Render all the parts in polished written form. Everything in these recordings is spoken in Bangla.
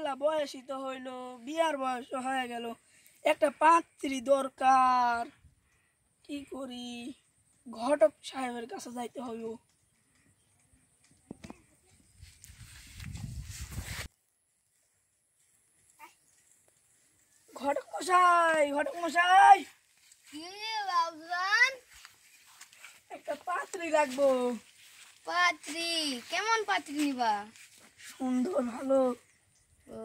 মেলা বয়সই তো হইলো, বিয়ার বয়স হয়ে গেল, একটা পাত্রী দরকার। কি করি? ঘটক সাহেবের কাছে যাইতে হইব। ঘটক মশাই, ঘটক মশাই, কি বাবজান? একটা পাত্রী লাগবো। পাত্রী? কেমন পাত্রী নিবা? সুন্দর, ভালো। ও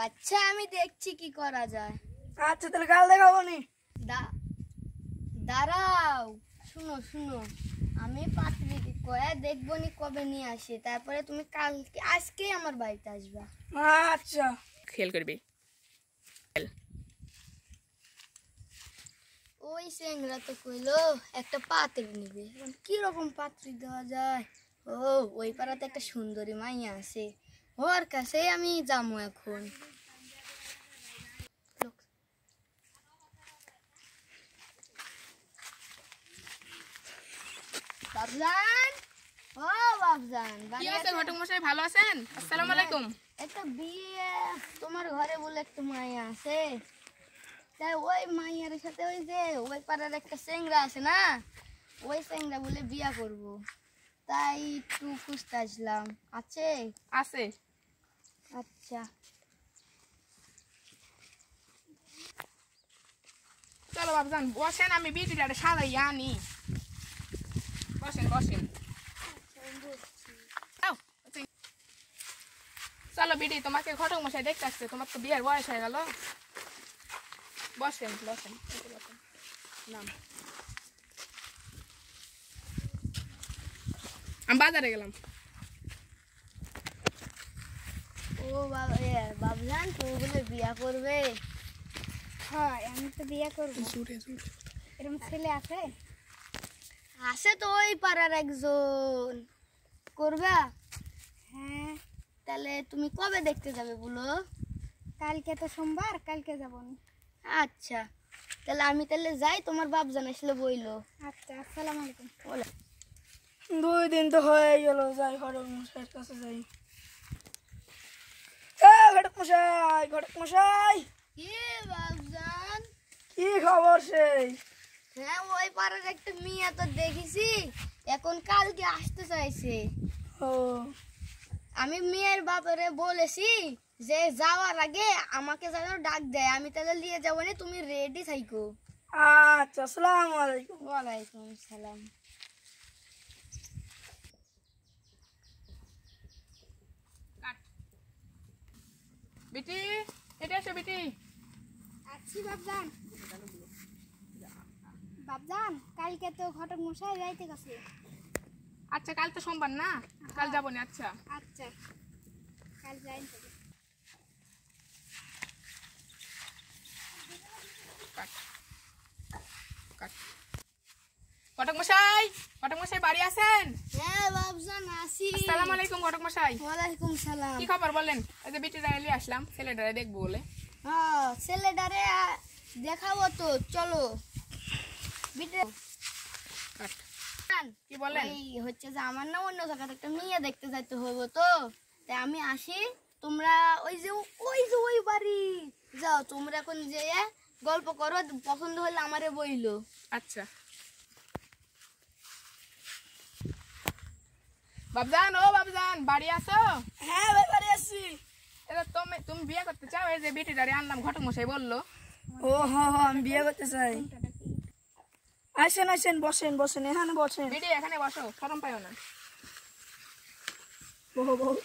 আচ্ছা, আমি দেখছি কি করা যায়। আচ্ছা তাহলে কাল দেখাবো নি। দাঁড়াও, শুনো শুনো, আমি পাত্রীকে কয়ে দেখবো নি কবে নিয়ে আসে, তারপরে তুমি কালকে আজকেই আমার বাড়িতে আসবা। আচ্ছা, খেয়াল করবি। ওই সেংরা তো কইলো একটা পাত্রী নিবে, এখন কি রকম পাত্রী দেওয়া যায়? ও ওই পাড়াতে একটা সুন্দরী মাইয়া আছে, ওর কাছে আমি যাবো এখন। বাবজান, ও বাবজান, কি আছে ঘটক মশাই, ভালো আছেন? আসসালামু আলাইকুম। একটা বিয়ে তোমার ঘরে বলে একটা মাইয়া আছে, তাই ওই মাইয়ার সাথে ওই যে ওই পাড়ার একটা সেংরা আছে না, ওই সেংরা বলে বিয়া করব, তাই একটু খুঁজতে আসলাম। আছে? আছে। আচ্ছা চলো বাবজান বসেন, আমি বিটিটারে সাজাই আনি। বসেন বসেন। আও, বসেন। চলো বিটি, তোমাকে ঘটক মশাই দেখতে আসছে, তোমার তো বিয়ের বয়স হয়ে গেল। বসেন বসেন বসেন। নাম, আমি বাজারে গেলাম। ও বাবা, বাবজান তুমি বলে বিয়া করবে? হ্যাঁ, আমি তো বিয়ে করবো। এরকম ছেলে আছে? আছে তো ওই পাড়ার একজন। করবা? হ্যাঁ, তাহলে তুমি কবে দেখতে যাবে বলো? কালকে তো সোমবার, কালকে যাব। আচ্ছা, তাহলে আমি তাহলে যাই, তোমার বাবজান আসলে বইলো। আচ্ছা, আসসালামু আলাইকুম। বলে 2 দিন তো হয়ে গেল, যাই ঘটক মশাইয়ের কাছে যাই। ঘটক মশাই, ঘটক মশাই, কি বাবজান? কি খবর সেই? হ্যাঁ, ওই পাড়ার একটা মেয়ে তো দেখেছি, এখন কালকে আসতে চাইছে। ও আমি মেয়ের বাবারে বলেছি যে যাওয়ার আগে আমাকে যেন ডাক দেয়, আমি তাহলে নিয়ে যাবো না, তুমি রেডি থাইকো। আচ্ছা, আসসালামু আলাইকুম। ওয়ালাইকুম সালাম। বিটি, এটা এসো বিটি। আছি বাবজান। বাবজান, কালকে তো ঘটক মশাই যাইতে গেছে। আচ্ছা, কাল তো সোমবার না, কাল যাবো না। আচ্ছা আচ্ছা, কাল যাই তবে। কাট কাট। ঘটক মশাই, ঘটক মশাই বাড়ি আছেন? হ্যাঁ বাবজান, আসি। আসসালামু আলাইকুম ঘটক মশাই। ওয়ালাইকুম সালাম। কি খবর বলেন? এই যে বিটিটা এলি আসলাম, ছেলেটারে দেখবো বলে। হ্যাঁ, ছেলেটারে দেখাবো তো, চলো। বিটে কাট। কি বলেন? ওই হচ্ছে যে আমার না অন্য জায়গাতে একটা মেয়ে দেখতে যাইতে হবে তো, তাই আমি আসি। তোমরা ওই বাড়ি যাও, তোমরা এখন যে গল্প করো, পছন্দ হলে আমারে বইলো। আচ্ছা বাবজান, ও বাবজান বাড়ি আছো? হ্যাঁ ভাই, বাড়ি আসছি। এটা তুমি তুমি বিয়ে করতে চাও? এই যে বিটিটারে আনলাম, ঘটক মশাই বললো। ও হ্যাঁ হ্যাঁ, আমি বিয়ে করতে চাই। আসেন আসেন, বসেন বসেন, এখানে বসেন। বিটি এখানে বসো, শরম পাইও না। বহু বহু।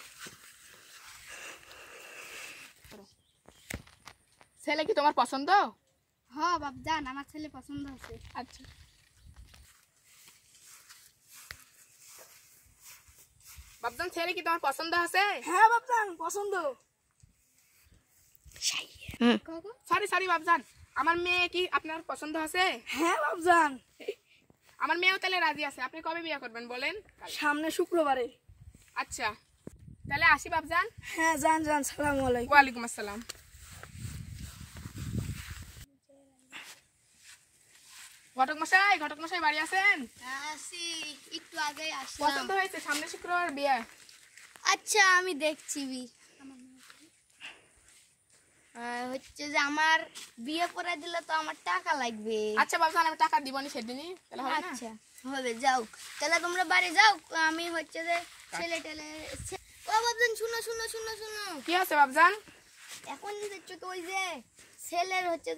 ছেলে কি তোমার পছন্দ? হ্যাঁ বাবজান, আমার ছেলে পছন্দ হচ্ছে। আচ্ছা, বাবজান ছেলে কি তোমার পছন্দ আছে? হ্যাঁ বাবজান, পছন্দ। সরি সরি বাবজান, আমার মেয়ে কি আপনার পছন্দ আছে? হ্যাঁ বাবজান, আমার মেয়েও তাহলে রাজি আছে। আপনি কবে বিয়ে করবেন বলেন? সামনে শুক্রবারে। আচ্ছা, তাহলে আসি বাবজান। হ্যাঁ, যান যান, সালামু আলাইকুম। ওয়ালাইকুম আসসালাম। ঘটক মশাই, ঘটক মশাই বাড়ি আছেন? আসি, একটু আগে আসলাম। পছন্দ হয়েছে, সামনে শুক্রবার বিয়ে। আচ্ছা, আমি দেখছি। হচ্ছে যে আমার বিয়ে পড়াই দিলে তো আমার টাকা লাগবে। আচ্ছা বাবজান আমি টাকা দিব নি সেদিনই, তাহলে হবে না? আচ্ছা হবে, যাও তাহলে তোমরা বাড়ি যাও, আমি হচ্ছে যে ছেলে টেলে ও বাবজান শুনো শুনো শুনো শুনো, কি আছে বাবজান? এখন হচ্ছে তো ওই যে ছেলের হচ্ছে